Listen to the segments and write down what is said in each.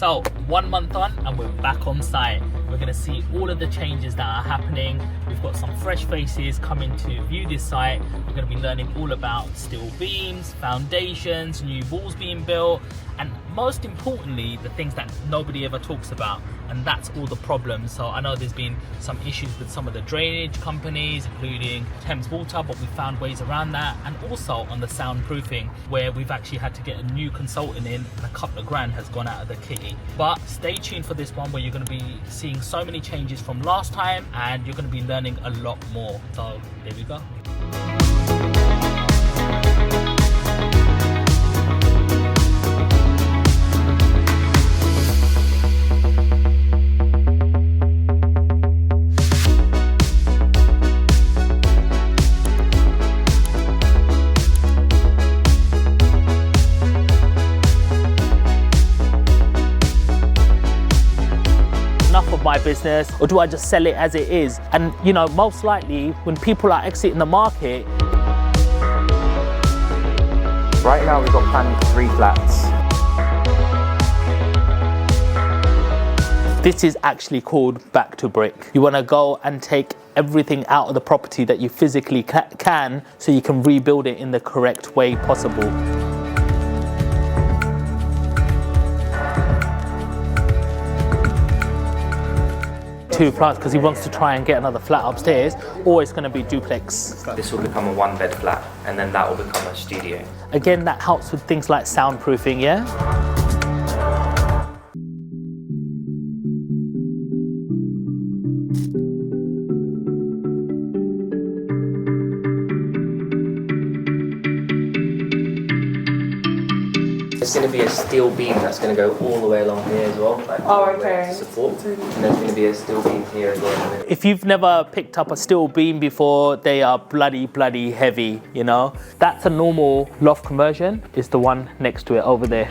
So 1 month on and we're back on site. We're going to see all of the changes that are happening. We've got some fresh faces coming to view this site. We're going to be learning all about steel beams, foundations, new walls being built, and most importantly, the things that nobody ever talks about, and that's all the problems. So I know there's been some issues with some of the drainage companies, including Thames Water, but we found ways around that. And also on the soundproofing, where we've actually had to get a new consultant in and a couple of grand has gone out of the kitty. But stay tuned for this one, where you're going to be seeing so many changes from last time, and you're going to be learning a lot more. So there we go. My business, or do I just sell it as it is? And you know, most likely when people are exiting the market. Right now we've got planning for 3 flats. This is actually called back to brick. You want to go and take everything out of the property that you physically can, so you can rebuild it in the correct way possible. 2 flats, because he wants to try and get another flat upstairs, or it's going to be duplex. This will become a 1-bed flat, and then that will become a studio. Again, that helps with things like soundproofing, yeah? There's going to be a steel beam that's going to go all the way along here as well, like to support. And there's going to be a steel beam here as well. If you've never picked up a steel beam before, they are bloody heavy, you know. That's a normal loft conversion, is the one next to it over there.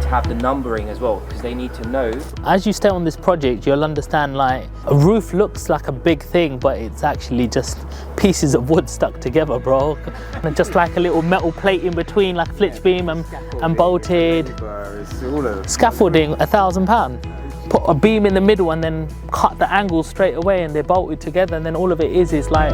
Have the numbering as well, because they need to know. As you stay on this project, you'll understand, like, a roof looks like a big thing, but it's actually just pieces of wood stuck together, bro. And just like a little metal plate in between, like a flitch beam and bolted. Scaffolding, £1,000. Put a beam in the middle and then cut the angles straight away, and they're bolted together, and then all of it is like.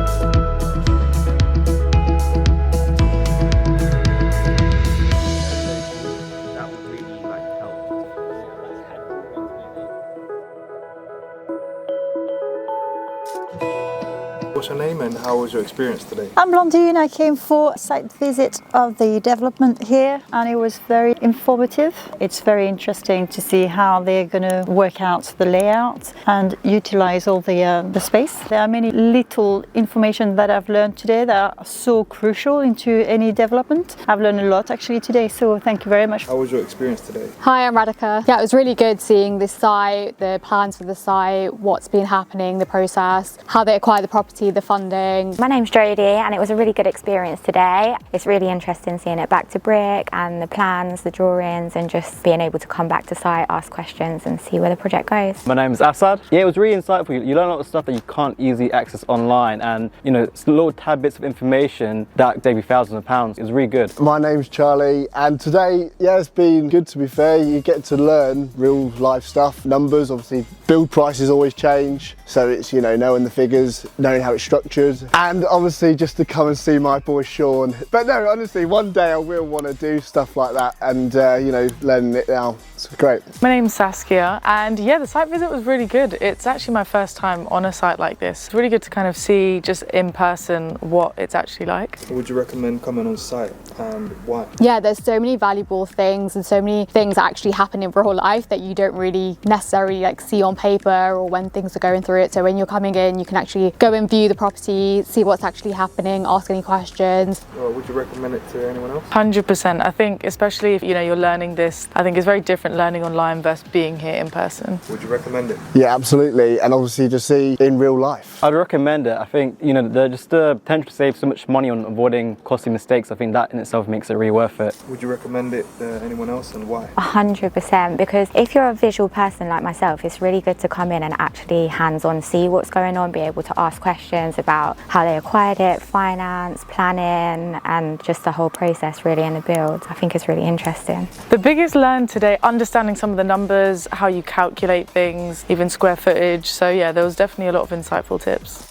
What's your name and how was your experience today? I'm Blondine. I came for a site visit of the development here, and it was very informative. It's very interesting to see how they're going to work out the layout and utilize all the space. There are many little information that I've learned today that are so crucial into any development. I've learned a lot actually today, so thank you very much. How was your experience today? Hi, I'm Radhika. Yeah, it was really good seeing this site, the plans for the site, what's been happening, the process, how they acquire the property, the funding. My name's Jodie, and it was a really good experience today. It's really interesting seeing it back to brick and the plans, the drawings, and just being able to come back to site, ask questions and see where the project goes. My name's Assad. Yeah, it was really insightful. You learn a lot of stuff that you can't easily access online, and you know, it's little tad bits of information that gave you thousands of pounds. It was really good. My name's Charlie, and today, yeah, it's been good to be fair. You get to learn real life stuff, numbers, obviously build prices always change. So it's, you know, knowing the figures, knowing how it's structured, and obviously just to come and see my boy Sean. But no, honestly, one day I will want to do stuff like that, and you know, learning it now. It's great. My name's Saskia, and yeah, the site visit was really good. It's actually my first time on a site like this. It's really good to kind of see just in person what it's actually like. Would you recommend coming on site? and why? Yeah, there's so many valuable things and so many things that actually happen in real life that you don't really necessarily like see on paper or when things are going through it. So when you're coming in, you can actually go and view the property, see what's actually happening, ask any questions. Well, would you recommend it to anyone else? 100%. I think especially if you're learning this, I think it's very different learning online versus being here in person. Would you recommend it? Yeah, absolutely. And obviously to see in real life. I'd recommend it. I think, just the potential to save so much money on avoiding costly mistakes, I think that in itself makes it really worth it. Would you recommend it to anyone else and why? 100%, because if you're a visual person like myself, it's really good to come in and actually hands-on see what's going on, be able to ask questions about how they acquired it, finance, planning, and just the whole process really in the build. I think it's really interesting. The biggest learn today, understanding some of the numbers, how you calculate things, even square footage. So yeah, there was definitely a lot of insightful tips.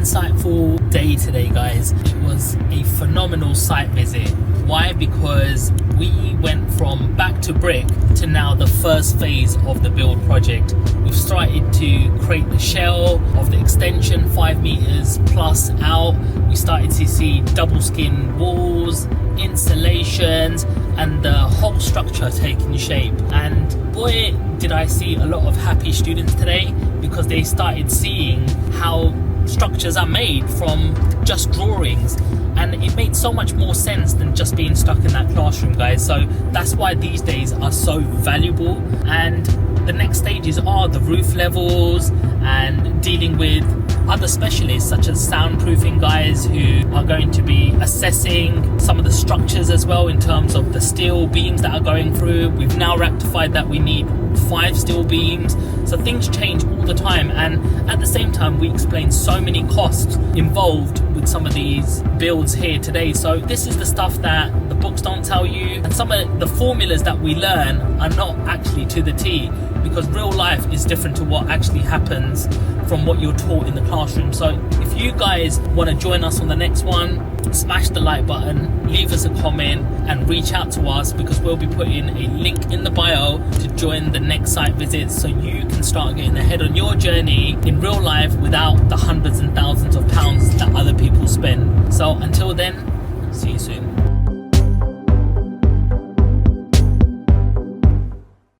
Insightful day today, guys. It was a phenomenal site visit. Why? Because we went from back to brick to now the first phase of the build project. We've started to create the shell of the extension 5 meters plus out. We started to see double skin walls, insulations, and the whole structure taking shape. And boy, did I see a lot of happy students today, because they started seeing how structures are made from just drawings, and it made so much more sense than just being stuck in that classroom, guys. So that's why these days are so valuable, and the next stages are the roof levels and dealing with other specialists such as soundproofing guys who are going to be assessing some of the structures as well in terms of the steel beams that are going through. We've now rectified that we need 5 steel beams, so things change all the time, and at the same time we explain so many costs involved with some of these builds here today. So this is the stuff that the books don't tell you, and some of the formulas that we learn are not actually to the T, because real life is different to what actually happens from what you're taught in the classroom. So if you guys want to join us on the next one, smash the like button, leave us a comment, and reach out to us, because we'll be putting a link in the bio to join the next site visits, so you can start getting ahead on your journey in real life without the hundreds and thousands of pounds that other people spend. So until then, see you soon.